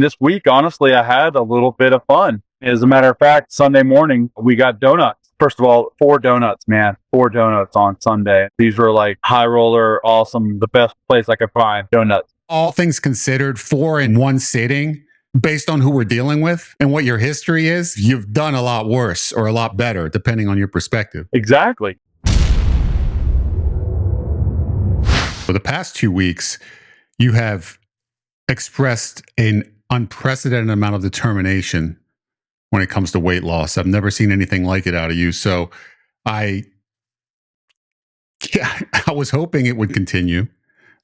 This week, honestly, I had a little bit of fun. As a matter of fact, Sunday morning, we got donuts. First of all, 4 donuts, man. 4 donuts on Sunday. These were like high roller, awesome, the best place I could find donuts. All things considered, 4 in one sitting, based on who we're dealing with and what your history is, you've done a lot worse or a lot better, depending on your perspective. Exactly. For the past 2 weeks, you have expressed an unprecedented amount of determination when it comes to weight loss. I've never seen anything like it out of you. So I was hoping it would continue.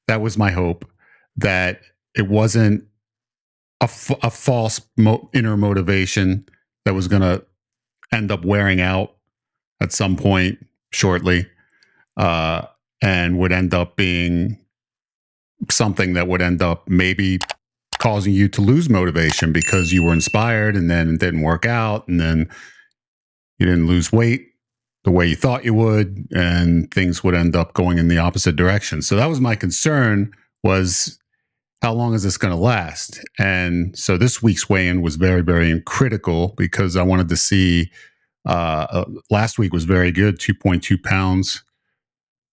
That was my hope, that it wasn't a false inner motivation that was going to end up wearing out at some point shortly, and would end up being something that would end up maybe causing you to lose motivation because you were inspired and then it didn't work out, and then you didn't lose weight the way you thought you would, and things would end up going in the opposite direction. So that was my concern, was how long is this going to last? And so this week's weigh-in was very, very critical because I wanted to see, last week was very good, 2.2 pounds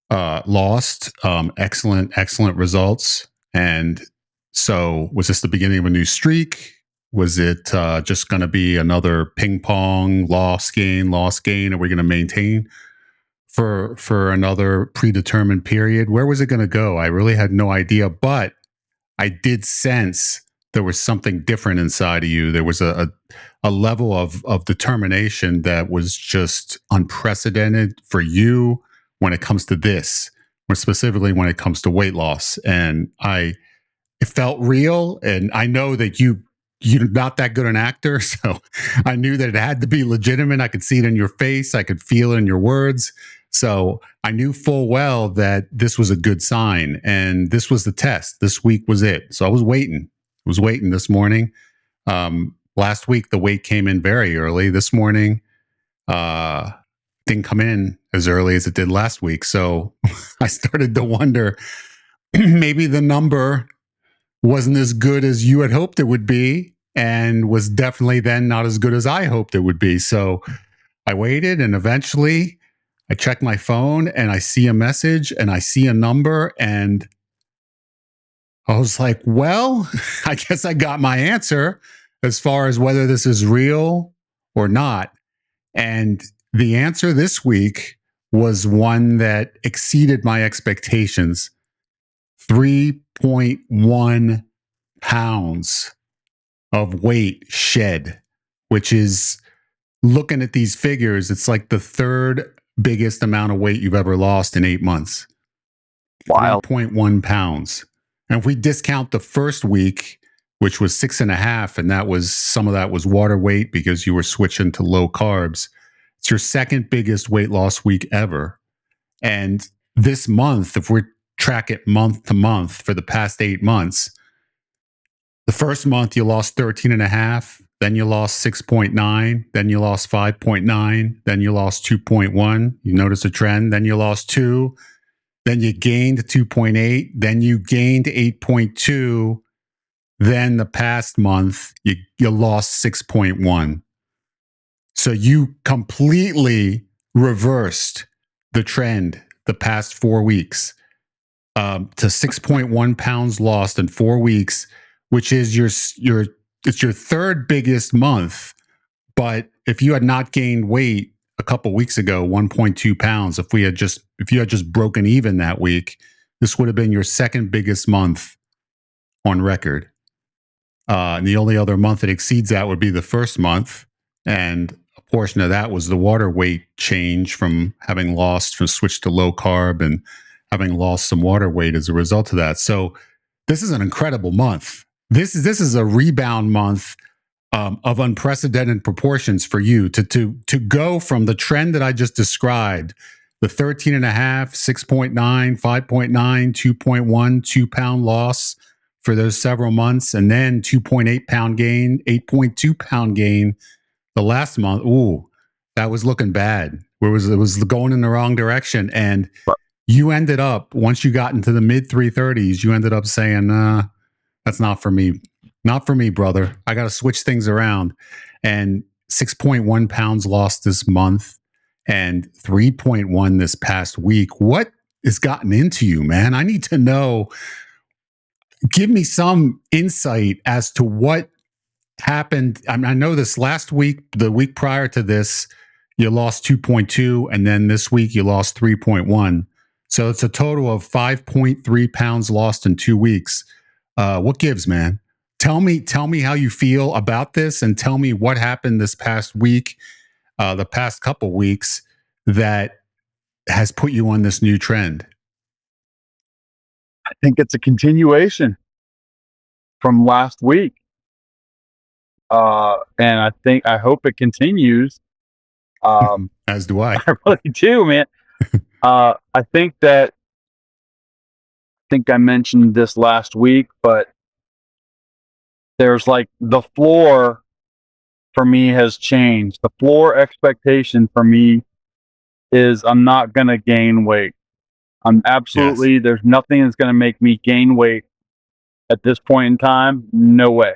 lost, excellent results. And so was this the beginning of a new streak? Was it just going to be another ping pong loss gain? Are we going to maintain for another predetermined period? Where was it going to go? I really had no idea, but I did sense there was something different inside of you. There was a level of determination that was just unprecedented for you when it comes to this, or specifically when it comes to weight loss. And it felt real. And I know that you're not that good an actor, so I knew that it had to be legitimate. I could see it in your face. I could feel it in your words. So I knew full well that this was a good sign, and this was the test. This week was it. So I was waiting. This morning. Last week, the weight came in very early. This morning, didn't come in as early as it did last week. So I started to wonder, maybe the number wasn't as good as you had hoped it would be, and was definitely then not as good as I hoped it would be. So I waited, and eventually I check my phone and I see a message and I see a number, and I was like, well, I guess I got my answer as far as whether this is real or not. And the answer this week was one that exceeded my expectations. 3.1 pounds of weight shed, which is, looking at these figures, it's like the third biggest amount of weight you've ever lost in 8 months. Wow. 3.1 pounds. And if we discount the first week, which was 6.5, and that was, some of that was water weight because you were switching to low carbs, it's your second biggest weight loss week ever. And this month, if we track it month to month for the past 8 months, the first month you lost 13.5, then you lost 6.9, then you lost 5.9, then you lost 2.1. You notice a trend, then you lost 2, then you gained 2.8, then you gained 8.2. Then the past month, you lost 6.1. So you completely reversed the trend the past 4 weeks, to 6.1 pounds lost in 4 weeks, which is it's your third biggest month. But if you had not gained weight a couple weeks ago, 1.2 pounds, if you had just broken even that week, this would have been your second biggest month on record. And the only other month that exceeds that would be the first month. And a portion of that was the water weight change from having switched to low carb and having lost some water weight as a result of that. So this is an incredible month. This is a rebound month of unprecedented proportions for you to go from the trend that I just described, the 13.5, 6.9, 5.9, 2.1, 2 pound loss for those several months, and then 2.8 pound gain, 8.2 pound gain the last month. Ooh, that was looking bad. It was going in the wrong direction. And you ended up, once you got into the mid 330s, you ended up saying, that's not for me. Not for me, brother. I got to switch things around. And 6.1 pounds lost this month and 3.1 this past week. What has gotten into you, man? I need to know. Give me some insight as to what happened. I mean, I know this last week, the week prior to this, you lost 2.2, and then this week you lost 3.1. So it's a total of 5.3 pounds lost in 2 weeks. What gives, man? Tell me how you feel about this, and tell me what happened this past week, the past couple weeks that has put you on this new trend. I think it's a continuation from last week. And I hope it continues. As do I. I really do, man. I think I mentioned this last week, but there's like the floor for me has changed. The floor expectation for me is I'm not going to gain weight. There's nothing that's going to make me gain weight at this point in time. No way.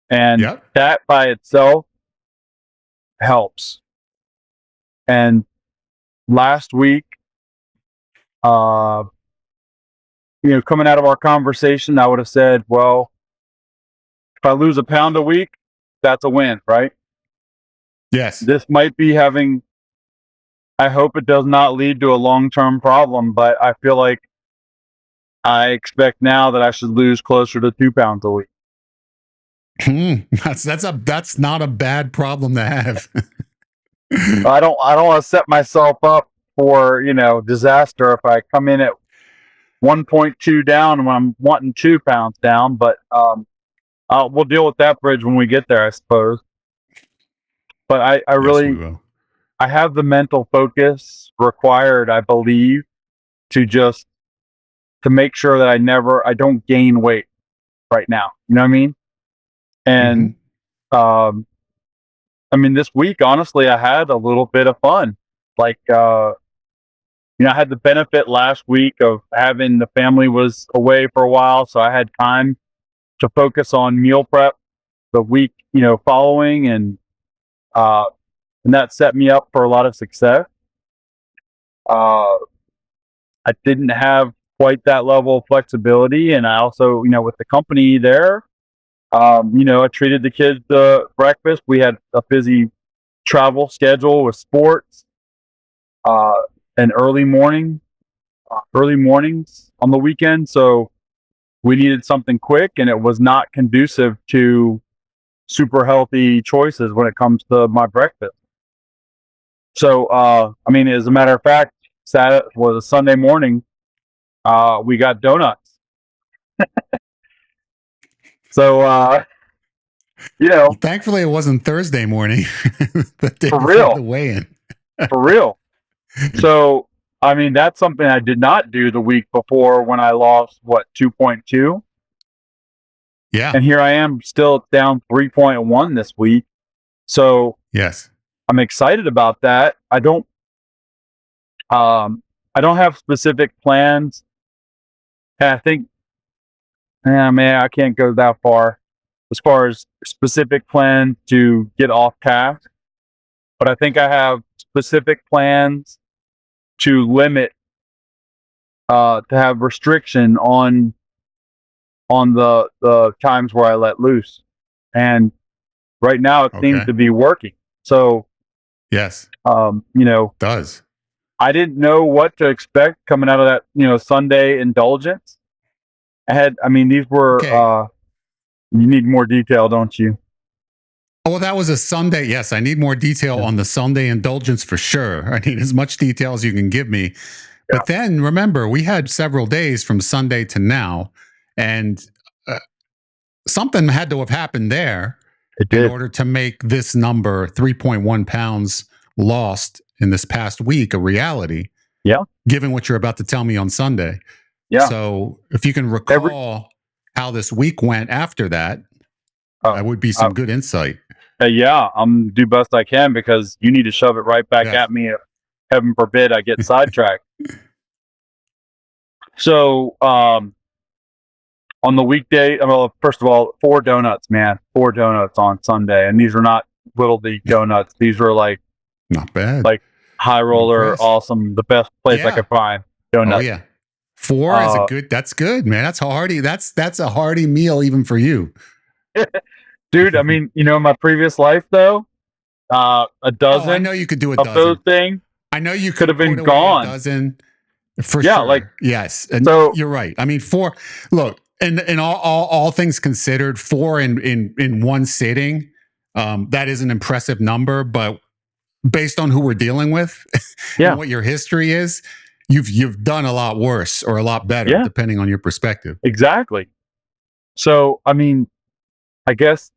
And that by itself helps. And last week, coming out of our conversation, I would have said, well, if I lose a pound a week, that's a win, right? Yes. This might be I hope it does not lead to a long-term problem, but I feel like I expect now that I should lose closer to 2 pounds a week. That's not a bad problem to have. I don't want to set myself up for, disaster if I come in at 1.2 down when I'm wanting 2 pounds down, but we'll deal with that bridge when we get there, I suppose. But I really, yes, I have the mental focus required, I believe, to make sure that I don't gain weight right now. You know what I mean? And, this week, honestly, I had a little bit of fun. Like, I had the benefit last week of having the family was away for a while, so I had time to focus on meal prep the week, following, and that set me up for a lot of success. I didn't have quite that level of flexibility, and I also, with the company there, I treated the kids to breakfast. We had a busy travel schedule with sports, and early mornings on the weekend. So we needed something quick, and it was not conducive to super healthy choices when it comes to my breakfast. So, as a matter of fact, Saturday was a Sunday morning. We got donuts. So, well, thankfully it wasn't Thursday morning. The day for before real, the weigh-in. For real. So, that's something I did not do the week before when I lost 2.2. Yeah. And here I am still down 3.1 this week. So yes, I'm excited about that. I don't have specific plans. And I think, I can't go that far as far as specific plans to get off task. But I think I have specific plans to limit, to have restriction on the times where I let loose. And right now it seems to be working. So yes, does. I didn't know what to expect coming out of that, Sunday indulgence. These were, you need more detail, don't you? Oh, well, that was a Sunday. Yes, I need more detail on the Sunday indulgence for sure. I need as much detail as you can give me. But then remember, we had several days from Sunday to now, and something had to have happened there in order to make this number 3.1 pounds lost in this past week a reality. Yeah. Given what you're about to tell me on Sunday. Yeah. So if you can recall how this week went after that, that would be some good insight. I'm do best I can because you need to shove it right back at me. Heaven forbid I get sidetracked. So, On the weekday, well, first of all, 4 donuts, man. 4 donuts on Sunday. And these are not little league donuts. These are like Not bad. high I'm roller, impressed. awesome, the best place I Yeah. could find Oh donuts. yeah. 4 is a good. That's good, man. That's hearty. That's a hearty meal even for you. Dude, I mean, in my previous life though, a Oh, dozen I know you could do a of those dozen. things I know you could could have been put away a gone. dozen for Yeah, sure. Yes, and so you're right. I mean, 4. Look, and all things considered, 4 in one sitting, that is an impressive number. But based on who we're dealing with yeah, and what your history is, you've done a lot worse or a lot better, yeah, depending on your perspective. exactly. So I mean, I guess,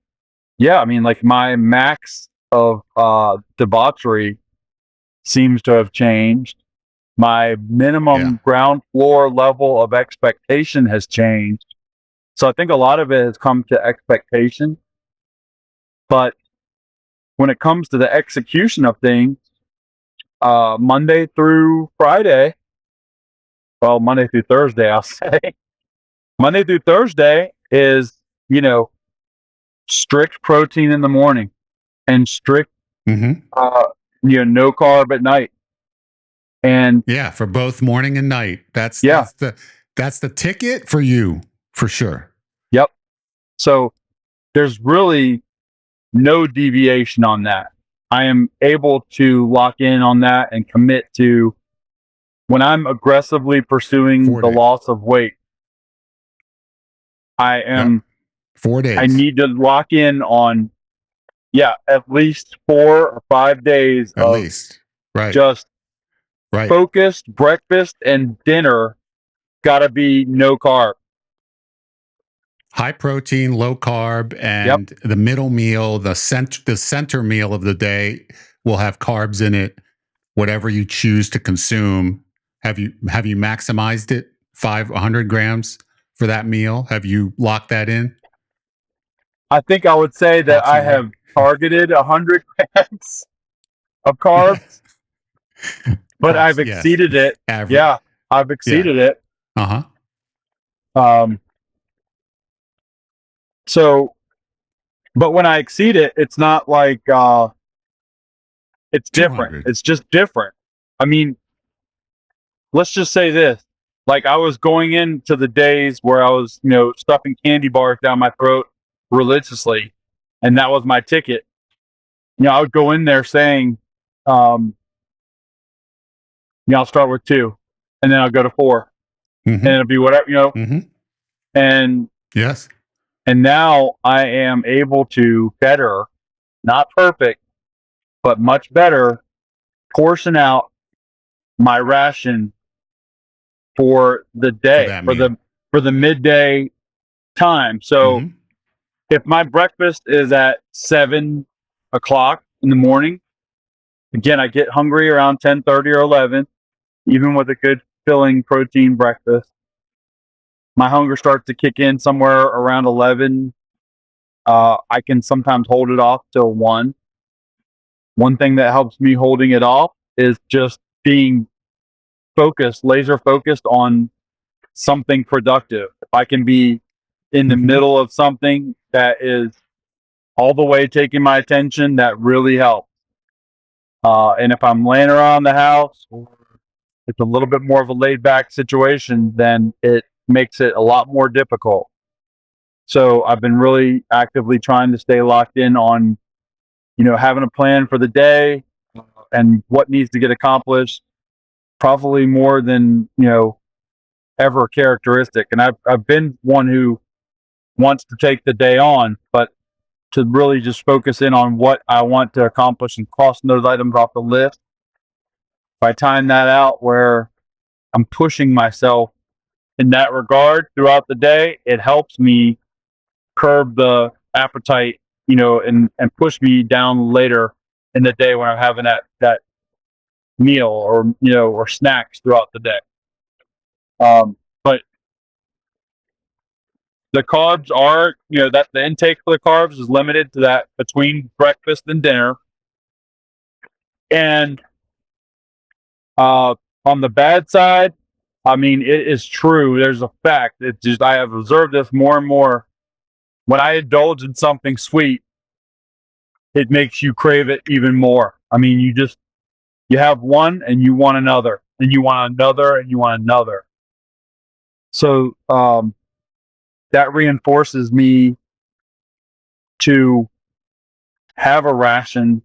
yeah, I mean, like my max of debauchery seems to have changed. My Yeah, minimum ground floor level of expectation has changed. So I think a lot of it has come to expectation. But when it comes to the execution of things, Monday through Friday, well, Monday through Thursday, I'll say, Monday through Thursday is, you know, strict protein in the morning and strict, hmm no carb at night. And yeah, for both morning and night. That's yeah, that's the ticket for you for sure. yep. So there's really no deviation on that. I am able to lock in on that and commit to when I'm aggressively pursuing 4 the days. loss of weight. I Yep, am 4 days. I need to lock in on, yeah, at least 4 or 5 days At of least. Right. just Right. focused breakfast and dinner. Gotta be no carb. High protein, low carb, Yep. and the middle meal, the center meal of the day will have carbs in it, whatever you choose to consume. Have you maximized it? 500 grams for that meal? Have you locked that in I think I would say that I approximately? have targeted 100 grams of carbs, but I've Yes. exceeded it. Average. Yeah, I've Yeah. exceeded it. Uh-huh. Um, so, but when I exceed it, it's not like it's different. 200. It's just different. I mean, let's just say this. Like I was going into the days where I was, stuffing candy bars down my throat religiously, and that was my ticket. I would go in there saying, um, I'll start with 2, and then I'll go to 4, and Mhm. it'll be whatever. Mhm. And Yes. now I am able to better, not perfect, but much better portion out my ration for the For day, that for meal. the midday time. So Mhm. if my breakfast is at 7 o'clock in the morning, again, I get hungry around 10:30 or 11, even with a good filling protein breakfast. My hunger starts to kick in somewhere around 11. I can sometimes hold it off till 1. One thing that helps me holding it off is just being focused, laser focused on something productive. If I can be in the Mhm. middle of something that is all the way taking my attention, that really helps. And if I'm laying around the house, or it's a little bit more of a laid back situation, then it makes it a lot more difficult. So I've been really actively trying to stay locked in on, having a plan for the day and what needs to get accomplished, probably more than, ever characteristic. And I've been one who wants to take the day on, but to really just focus in on what I want to accomplish and crossing those items off the list. By time that out where I'm pushing myself in that regard throughout the day, it helps me curb the appetite, and push me down later in the day when I'm having that meal or snacks throughout the day. But the carbs are, that the intake for the carbs is limited to that between breakfast and dinner. And on the bad side, I mean, it is true. There's a fact. It's just, I have observed this more and more. When I indulge in something sweet, it makes you crave it even more. I mean, you have one and you want another, and you want another, and you want another. So that reinforces me to have a ration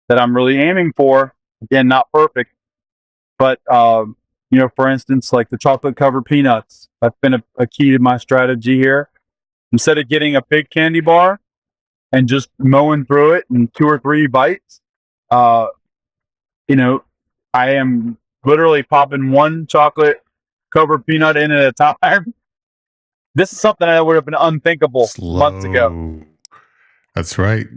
that I'm really aiming for. Again, not perfect, but for instance, like the chocolate covered peanuts. That's been a key to my strategy here. Instead of getting a big candy bar and just mowing through it in 2 or 3 bites, I am literally popping one chocolate covered peanut in at a time. This is something that would have been unthinkable months ago. That's right.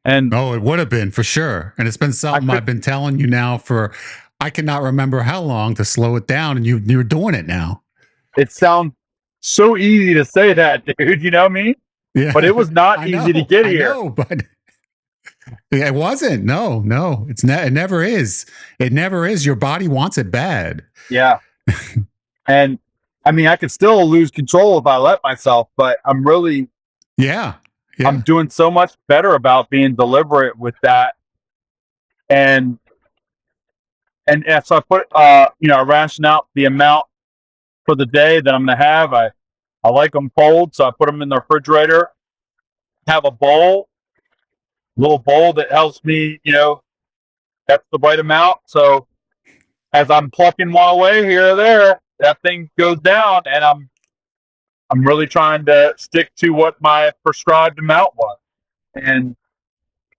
And it would have been for sure. And it's been something I've been telling you now for, I cannot remember how long, to slow it down, and you're doing it now. It sounds so easy to say that, dude. You know what I mean? Yeah. But it was not easy to get here. No, but it wasn't. No, it never is. It never is. Your body wants it bad. Yeah. And I mean, I could still lose control if I let myself, but I'm really, I'm doing so much better about being deliberate with that. And so I put, I ration out the amount for the day that I'm going to have. I like them cold, so I put them in the refrigerator. Have a little bowl that helps me, that's the right amount. So as I'm plucking one away here or there, that thing goes down, and I'm really trying to stick to what my prescribed amount was. And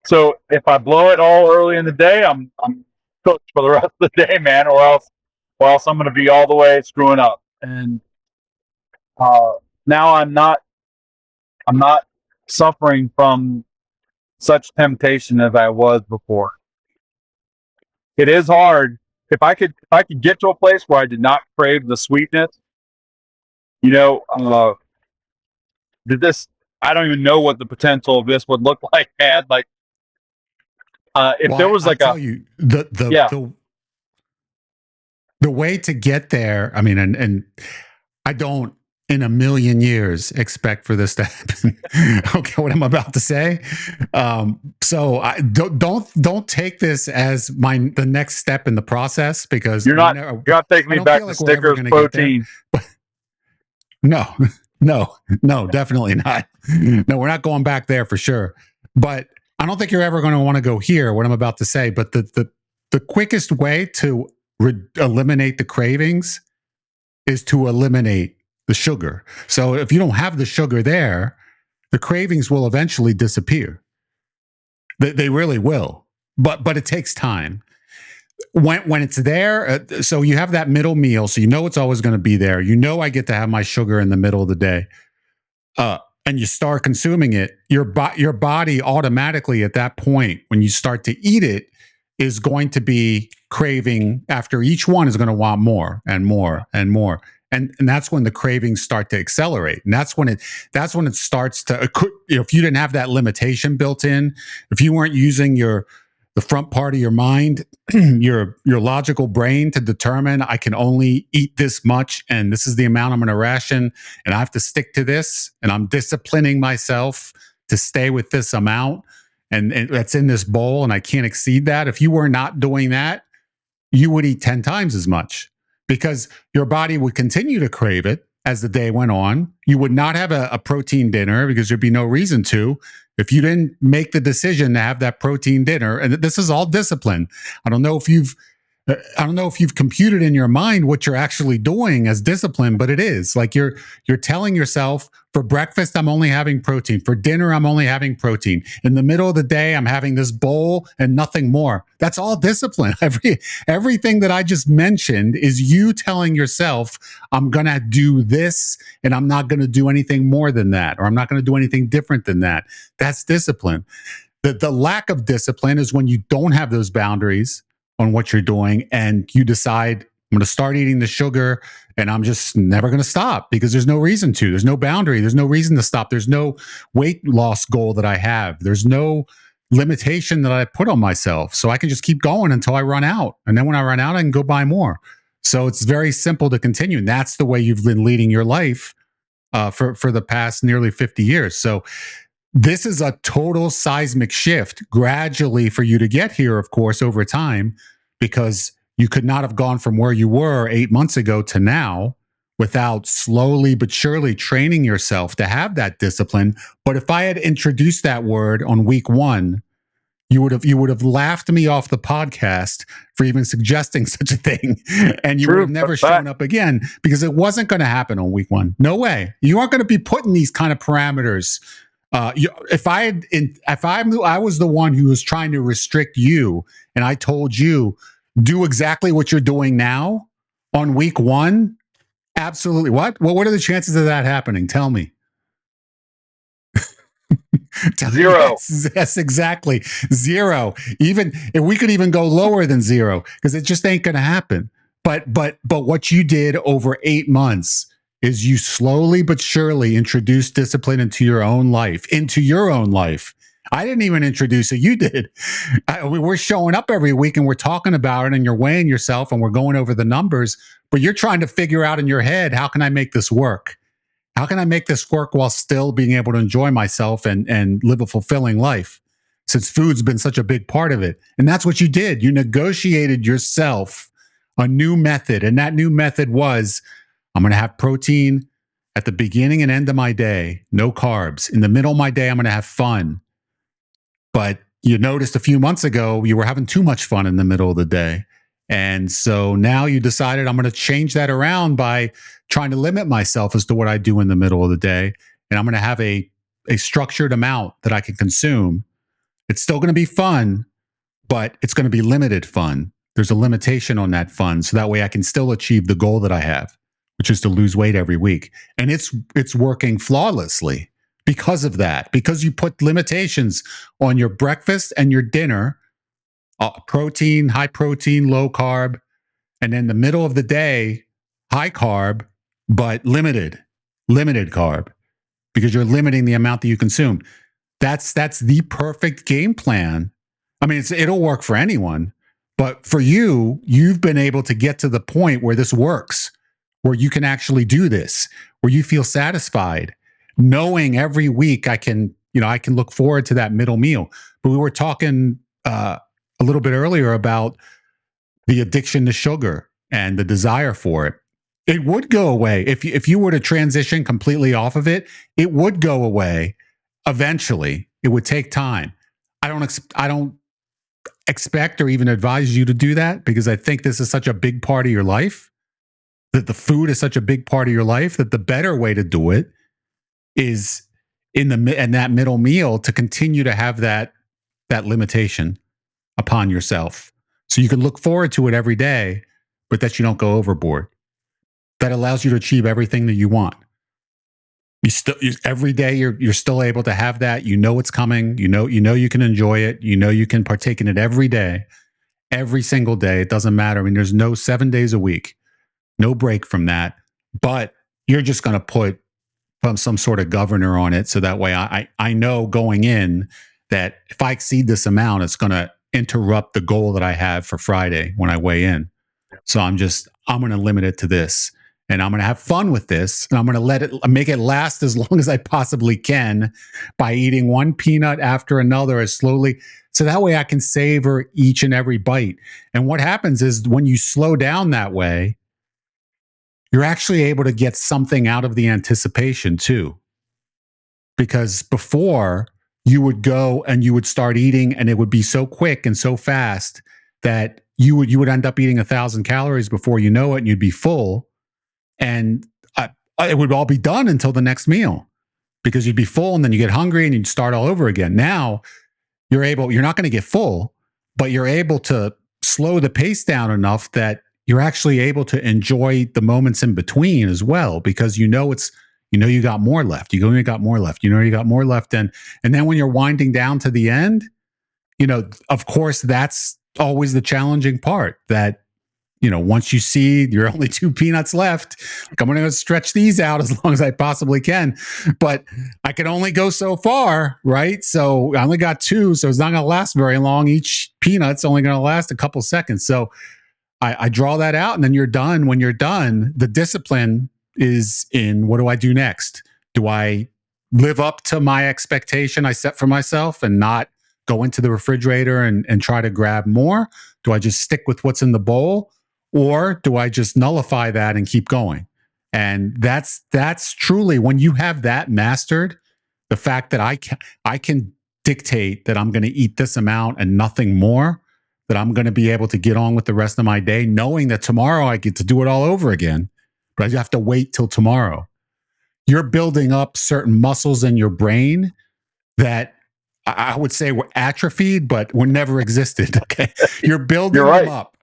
so if I blow it all early in the day, I'm cooked for the rest of the day, man, or else I'm going to be all the way screwing up. And now I'm not suffering from such temptation as I was before. It is hard. If I could get to a place where I did not crave the sweetness, I don't even know what the potential of this would look like, man. Like, if there was like the way to get there. I mean, and I don't in a million years expect for this to happen. Okay, what I'm about to say. So I don't take this as the next step in the process, because you're not taking me back to Snickers protein. No, definitely not. No, we're not going back there for sure. But I don't think you're ever going to want to go here, what I'm about to say. But the quickest way to eliminate the cravings is to eliminate the sugar. So if you don't have the sugar there, the cravings will eventually disappear. They really will. But it takes time. When it's there, so you have that middle meal, so it's always going to be there. I get to have my sugar in the middle of the day, and you start consuming it. Your body automatically at that point, when you start to eat it, is going to be craving. After each one, is going to want more and more and more. And that's when the cravings start to accelerate. And that's when it starts to, if you didn't have that limitation built in, if you weren't using the front part of your mind, your logical brain, to determine, I can only eat this much, and this is the amount I'm going to ration, and I have to stick to this, and I'm disciplining myself to stay with this amount, and that's in this bowl, and I can't exceed that. If you were not doing that, you would eat 10 times as much, because your body would continue to crave it as the day went on. You would not have a protein dinner, because there'd be no reason to, if you didn't make the decision to have that protein dinner. And this is all discipline. I don't know if you've computed in your mind what you're actually doing as discipline, but it is like you're telling yourself, for breakfast, I'm only having protein. For dinner, I'm only having protein. In the middle of the day, I'm having this bowl and nothing more. That's all discipline. Everything that I just mentioned is you telling yourself, I'm going to do this, and I'm not going to do anything more than that, or I'm not going to do anything different than that. That's discipline. The lack of discipline is when you don't have those boundaries on what you're doing, and you decide, I'm going to start eating the sugar, and I'm just never going to stop, because there's no reason to. There's no boundary. There's no reason to stop. There's no weight loss goal that I have. There's no limitation that I put on myself. So I can just keep going until I run out. And then when I run out, I can go buy more. So it's very simple to continue. And that's the way you've been leading your life for the past nearly 50 years. So this is a total seismic shift gradually for you to get here, of course, over time, because you could not have gone from where you were 8 months ago to now without slowly but surely training yourself to have that discipline. But if I had introduced that word on week one, you would have laughed me off the podcast for even suggesting such a thing, and you would have never shown up again because it wasn't going to happen on week one. No way. You aren't going to be putting these kind of parameters. If I was the one who was trying to restrict you, and I told you do exactly what you're doing now on week one, absolutely. What are the chances of that happening? Tell me. Zero. Yes, exactly. Zero. Even if we could even go lower than zero, because it just ain't going to happen. But what you did over 8 months is you slowly but surely introduced discipline into your own life. I didn't even introduce it. You did. We're showing up every week and we're talking about it, and you're weighing yourself and we're going over the numbers, but you're trying to figure out in your head, how can I make this work? How can I make this work while still being able to enjoy myself and live a fulfilling life? Since food's been such a big part of it. And that's what you did. You negotiated yourself a new method. And that new method was, I'm going to have protein at the beginning and end of my day, no carbs. In the middle of my day, I'm going to have fun. But you noticed a few months ago, you were having too much fun in the middle of the day. And so now you decided, I'm going to change that around by trying to limit myself as to what I do in the middle of the day. And I'm going to have a structured amount that I can consume. It's still going to be fun, but it's going to be limited fun. There's a limitation on that fun. So that way I can still achieve the goal that I have, which is to lose weight every week. And it's working flawlessly because of that, because you put limitations on your breakfast and your dinner, protein, high protein, low carb, and then the middle of the day, high carb, but limited carb, because you're limiting the amount that you consume. That's the perfect game plan. I mean, it'll work for anyone, but for you, you've been able to get to the point where this works, where you can actually do this, where you feel satisfied, knowing every week I can look forward to that middle meal. But we were talking a little bit earlier about the addiction to sugar and the desire for it. It would go away if you were to transition completely off of it. It would go away eventually. It would take time. I don't expect or even advise you to do that, because I think this is such a big part of your life, that the food is such a big part of your life, that the better way to do it is in that middle meal, to continue to have that limitation upon yourself, so you can look forward to it every day, but that you don't go overboard. That allows you to achieve everything that you want. Every day you're still able to have that. You know it's coming. You know you can enjoy it. You know you can partake in it every day, every single day. It doesn't matter. I mean, there's no 7 days a week, no break from that. But you're just going to put some sort of governor on it, so that way I know going in that if I exceed this amount, it's going to interrupt the goal that I have for Friday when I weigh in. So I'm going to limit it to this, and I'm going to have fun with this, and I'm going to make it last as long as I possibly can by eating one peanut after another as slowly. So that way I can savor each and every bite. And what happens is, when you slow down that way, you're actually able to get something out of the anticipation too. Because before, you would go and you would start eating, and it would be so quick and so fast that you would end up eating 1,000 calories before you know it, and you'd be full, and it would all be done until the next meal, because you'd be full, and then you get hungry and you'd start all over again. Now you're not going to get full, but you're able to slow the pace down enough that you're actually able to enjoy the moments in between as well, because you got more left. You got more left. You got more left. And then when you're winding down to the end, of course, that's always the challenging part, that, once you see you're only 2 peanuts left, like, I'm going to stretch these out as long as I possibly can, but I can only go so far, right? So I only got 2, so it's not going to last very long. Each peanut's only going to last a couple seconds. So I draw that out, and then you're done. When you're done, the discipline is in, what do I do next? Do I live up to my expectation I set for myself and not go into the refrigerator and try to grab more? Do I just stick with what's in the bowl? Or do I just nullify that and keep going? And that's truly, when you have that mastered, the fact that I can dictate that I'm going to eat this amount and nothing more, that I'm going to be able to get on with the rest of my day, knowing that tomorrow I get to do it all over again, but I have to wait till tomorrow. You're building up certain muscles in your brain that I would say were atrophied, but were never existed. Okay. You're building them up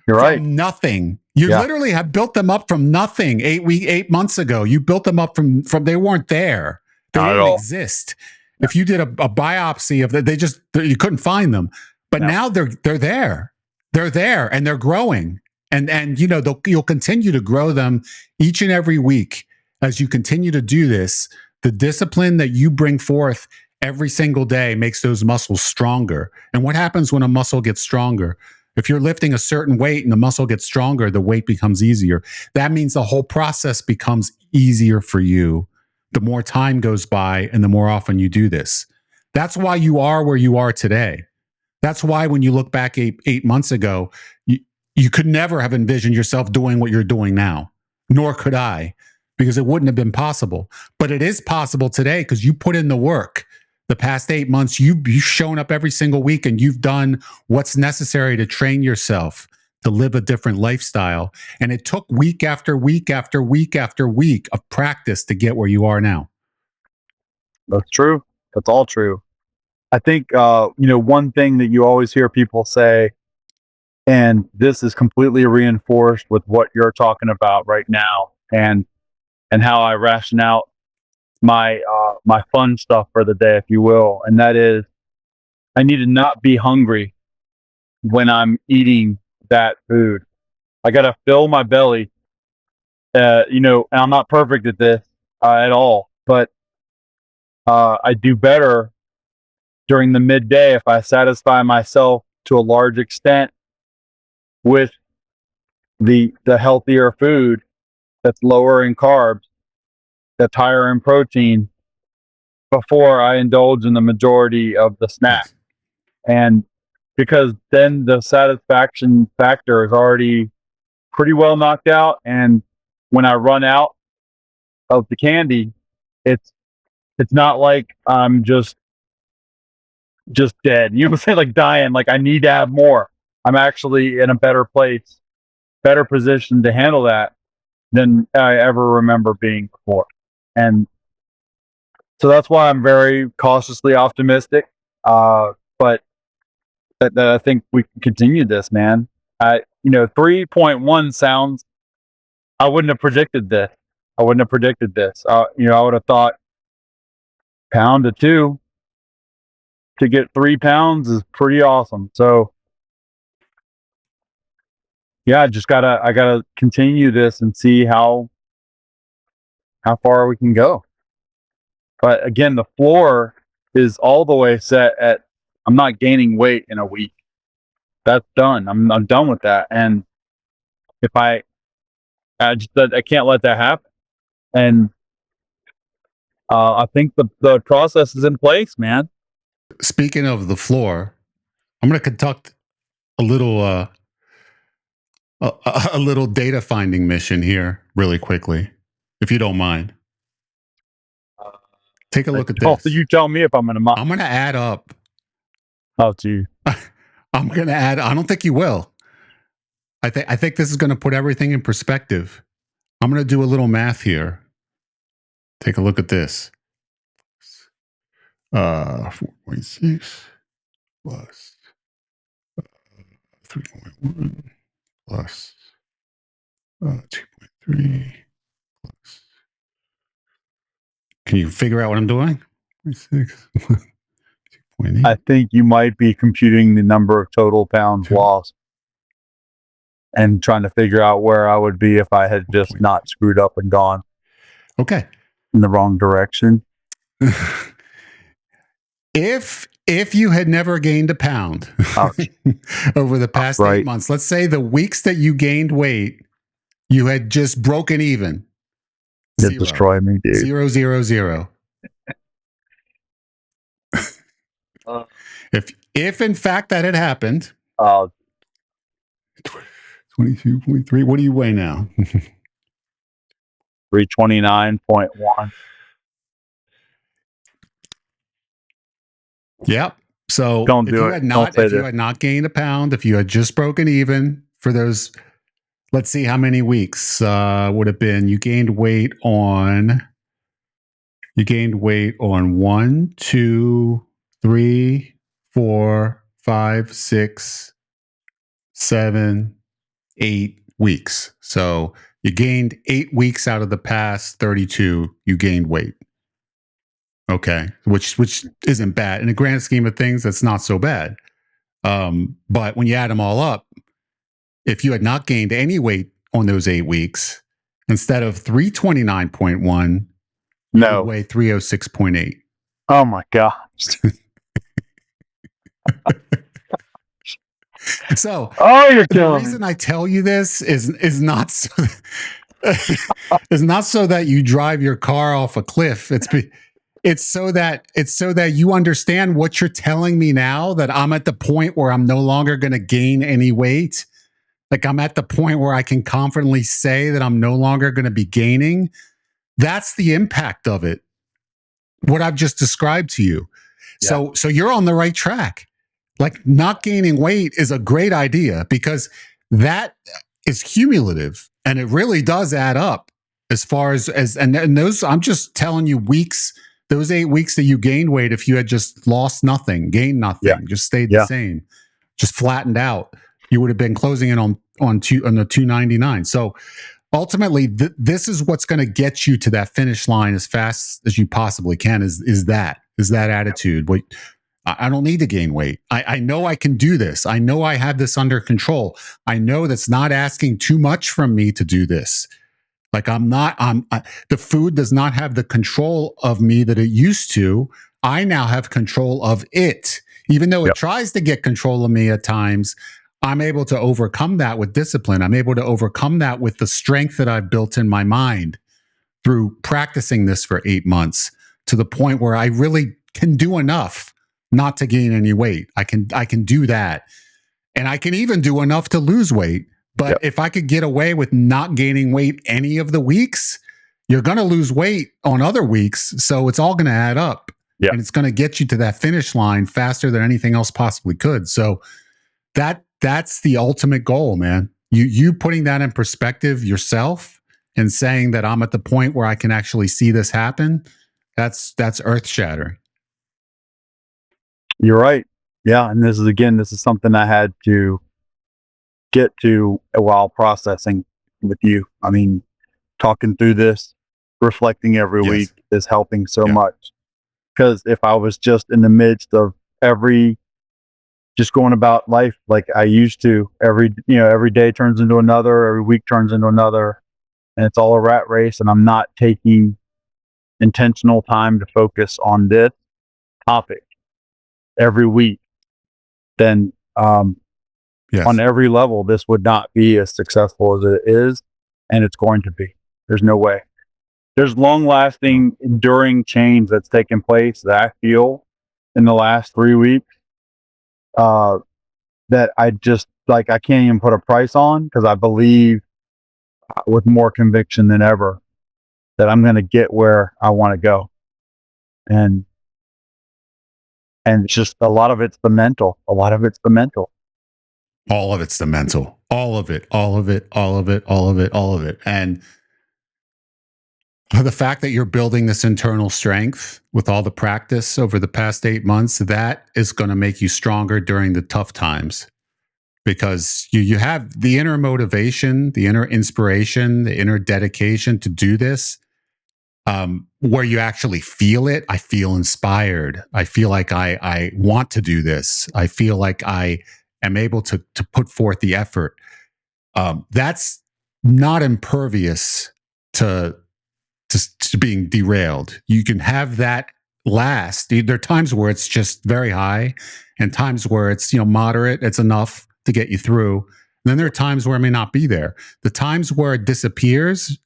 You're from right. nothing. You Yeah. literally have built them up from nothing. 8 months ago, you built them up from they weren't there. They Not at didn't all. exist. If you did a biopsy of that, you couldn't find them. But No. now they're there. They're there and they're growing. And you know, you'll continue to grow them each and every week as you continue to do this. The discipline that you bring forth every single day makes those muscles stronger. And what happens when a muscle gets stronger? If you're lifting a certain weight and the muscle gets stronger, the weight becomes easier. That means the whole process becomes easier for you the more time goes by and the more often you do this. That's why you are where you are today. That's why when you look back 8 months ago, you could never have envisioned yourself doing what you're doing now, nor could I, because it wouldn't have been possible. But it is possible today because you put in the work. The past 8 months, you've shown up every single week and you've done what's necessary to train yourself to live a different lifestyle. And it took week after week after week after week of practice to get where you are now. That's true. That's all true. I think, one thing that you always hear people say, and this is completely reinforced with what you're talking about right now, and how I ration out my my fun stuff for the day, if you will, and that is, I need to not be hungry when I'm eating that food. I got to fill my belly. And I'm not perfect at this at all, but I do better during the midday if I satisfy myself to a large extent with the healthier food that's lower in carbs, that's higher in protein, before I indulge in the majority of the snack. Yes. And because then the satisfaction factor is already pretty well knocked out, and when I run out of the candy, it's not like I'm just dead. You know what I'm saying? Like dying. Like I need to have more. I'm actually in a better place, better position to handle that than I ever remember being before. And so that's why I'm very cautiously optimistic. But that I think we can continue this, man. 3.1 sounds. I wouldn't have predicted this. I would have thought pound to 2 to get 3 pounds is pretty awesome. So yeah, I gotta continue this and see how far we can go. But again, the floor is all the way set at, I'm not gaining weight in a week. That's done. I'm done with that. And if I can't let that happen. And I think the process is in place, man. Speaking of the floor, I'm going to conduct a little a little data finding mission here really quickly, if you don't mind. Take a look at this. You tell me if I'm going to. I'm going to add up. Oh, gee. I'm going to add. I don't think you will. I think this is going to put everything in perspective. I'm going to do a little math here. Take a look at this. 4.6 plus 3.1 plus 2.3 plus. Can you figure out what I'm doing? 6. 2.8. I think you might be computing the number of total pounds lost and trying to figure out where I would be if I had just not screwed up and gone Okay. in the wrong direction. If you had never gained a pound over the past 8 months, let's say the weeks that you gained weight, you had just broken even. It destroyed me, dude. 0, 0, 0. If in fact that had happened, 22.3. What do you weigh now? 329.1. Yep. So Don't if do you it. had not, if you had not gained a pound, if you had just broken even for those, let's see how many weeks would have been. You gained weight on 1, 2, 3, 4, 5, 6, 7, 8 weeks. So you gained 8 weeks out of the past 32. You gained weight. Okay, which isn't bad in the grand scheme of things. That's not so bad. But when you add them all up, if you had not gained any weight on those 8 weeks, instead of 329.1, you would weigh 306.8. Oh my gosh. So, you're the reason I tell you this is not so is not so that you drive your car off a cliff. It's so that you understand what you're telling me now, that I'm at the point where I'm no longer going to gain any weight. Like, I'm at the point where I can confidently say that I'm no longer going to be gaining. That's the impact of it. What I've just described to you. Yeah. So you're on the right track. Like, not gaining weight is a great idea, because that is cumulative and it really does add up as far as and those, I'm just telling you, weeks, those 8 weeks that you gained weight, if you had just lost nothing, gained nothing, just stayed the same, just flattened out, you would have been closing in on the 299. So ultimately, this is what's going to get you to that finish line as fast as you possibly can. Is that attitude? But I don't need to gain weight. I know I can do this. I know I have this under control. I know that's not asking too much from me to do this. Like, the food does not have the control of me that it used to. I now have control of it. Even though it tries to get control of me at times, I'm able to overcome that with discipline. I'm able to overcome that with the strength that I've built in my mind through practicing this for 8 months, to the point where I really can do enough not to gain any weight. I can do that. And I can even do enough to lose weight. But if I could get away with not gaining weight any of the weeks, you're going to lose weight on other weeks. So it's all going to add up. And it's going to get you to that finish line faster than anything else possibly could. So that's the ultimate goal, man. You putting that in perspective yourself and saying that I'm at the point where I can actually see this happen, that's earth shattering. You're right. Yeah. And this is something I had to get to while processing with you. I mean, talking through this, reflecting every week is helping so much. Because if I was just in the midst of just going about life like I used to, every day turns into another, every week turns into another, and it's all a rat race, and I'm not taking intentional time to focus on this topic every week, then on every level, this would not be as successful as it is, and it's going to be. There's no way. There's long-lasting, enduring change that's taken place that I feel in the last 3 weeks that I just, like, I can't even put a price on, because I believe with more conviction than ever that I'm going to get where I want to go. And it's just, a lot of it's the mental. All of it's the mental. All of it. And the fact that you're building this internal strength with all the practice over the past 8 months, that is going to make you stronger during the tough times, because you have the inner motivation, the inner inspiration, the inner dedication to do this, where you actually feel it. I feel inspired. I feel like I want to do this. I feel like I am able to put forth the effort. That's not impervious to being derailed. You can have that last. There are times where it's just very high and times where it's, moderate. It's enough to get you through. And then there are times where it may not be there. The times where it disappears,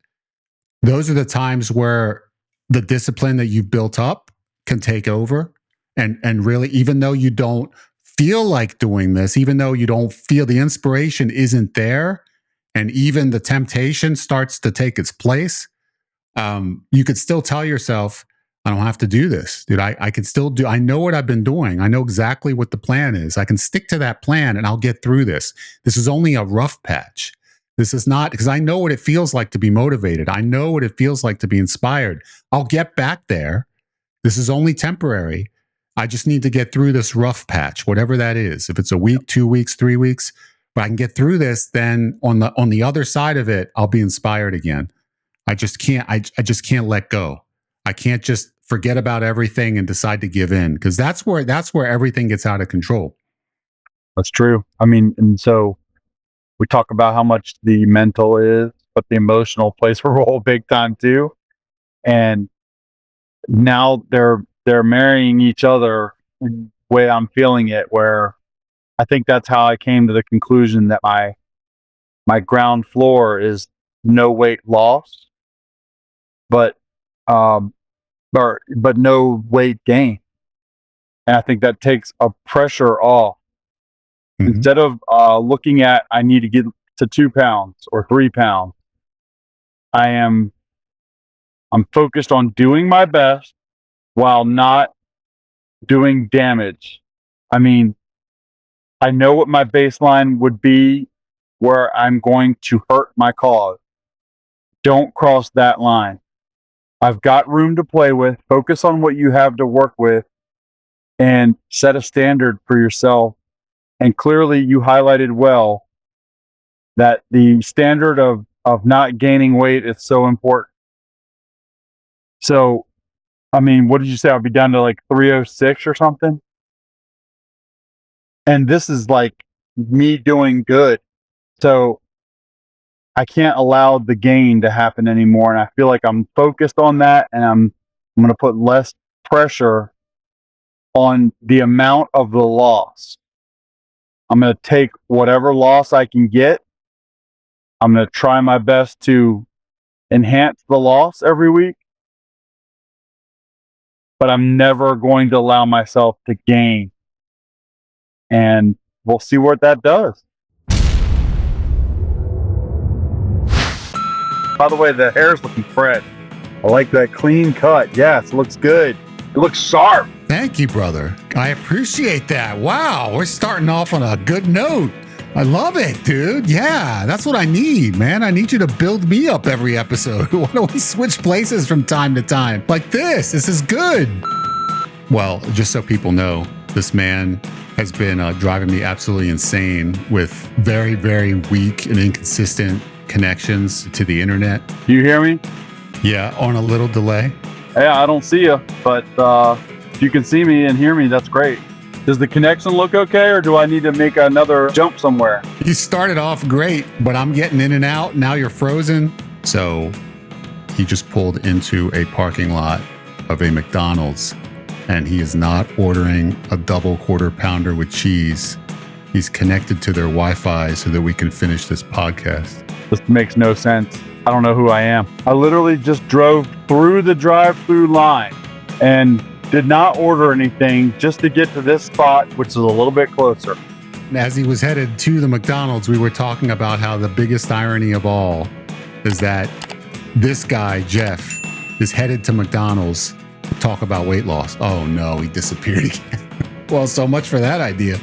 those are the times where the discipline that you've built up can take over. And really, even though you don't feel like doing this, even though you don't feel the inspiration isn't there, and even the temptation starts to take its place, you could still tell yourself, I don't have to do this, dude. I can still do, I know what I've been doing. I know exactly what the plan is. I can stick to that plan and I'll get through this. This is only a rough patch. This is not, because I know what it feels like to be motivated. I know what it feels like to be inspired. I'll get back there. This is only temporary. I just need to get through this rough patch, whatever that is. If it's a week, 2 weeks, 3 weeks, but I can get through this, then on the other side of it, I'll be inspired again. I just can't let go. I can't just forget about everything and decide to give in, because that's where everything gets out of control. That's true. I mean, and so we talk about how much the mental is, but the emotional plays a role big time too. And now they're marrying each other in the way I'm feeling it, where I think that's how I came to the conclusion that my ground floor is no weight loss, but no weight gain. And I think that takes a pressure off. Mm-hmm. Instead of looking at, I need to get to 2 pounds or 3 pounds, I'm focused on doing my best while not doing damage. I mean, I know what my baseline would be where I'm going to hurt my cause. Don't cross that line. I've got room to play with. Focus on what you have to work with and set a standard for yourself. And clearly you highlighted well that the standard of not gaining weight is so important. So, I mean, what did you say? I'll be down to like 306 or something? And this is like me doing good. So I can't allow the gain to happen anymore. And I feel like I'm focused on that, and I'm going to put less pressure on the amount of the loss. I'm going to take whatever loss I can get. I'm going to try my best to enhance the loss every week, but I'm never going to allow myself to gain. And we'll see what that does. By the way, the hair's looking fresh. I like that clean cut. Yes, it looks good. It looks sharp. Thank you, brother. I appreciate that. Wow, we're starting off on a good note. I love it, dude. Yeah, that's what I need, man. I need you to build me up every episode. Why don't we switch places from time to time? Like this. This is good. Well, just so people know, this man has been driving me absolutely insane with very, very weak and inconsistent connections to the internet. You hear me? Yeah, on a little delay. Yeah, I don't see you, but if you can see me and hear me, that's great. Does the connection look okay, or do I need to make another jump somewhere? You started off great, but I'm getting in and out. Now you're frozen. So he just pulled into a parking lot of a McDonald's, and he is not ordering a double quarter pounder with cheese. He's connected to their Wi-Fi so that we can finish this podcast. This makes no sense. I don't know who I am. I literally just drove through the drive-through line and did not order anything just to get to this spot, which is a little bit closer. As he was headed to the McDonald's, we were talking about how the biggest irony of all is that this guy, Jeff, is headed to McDonald's to talk about weight loss. Oh no, he disappeared again. Well, so much for that idea.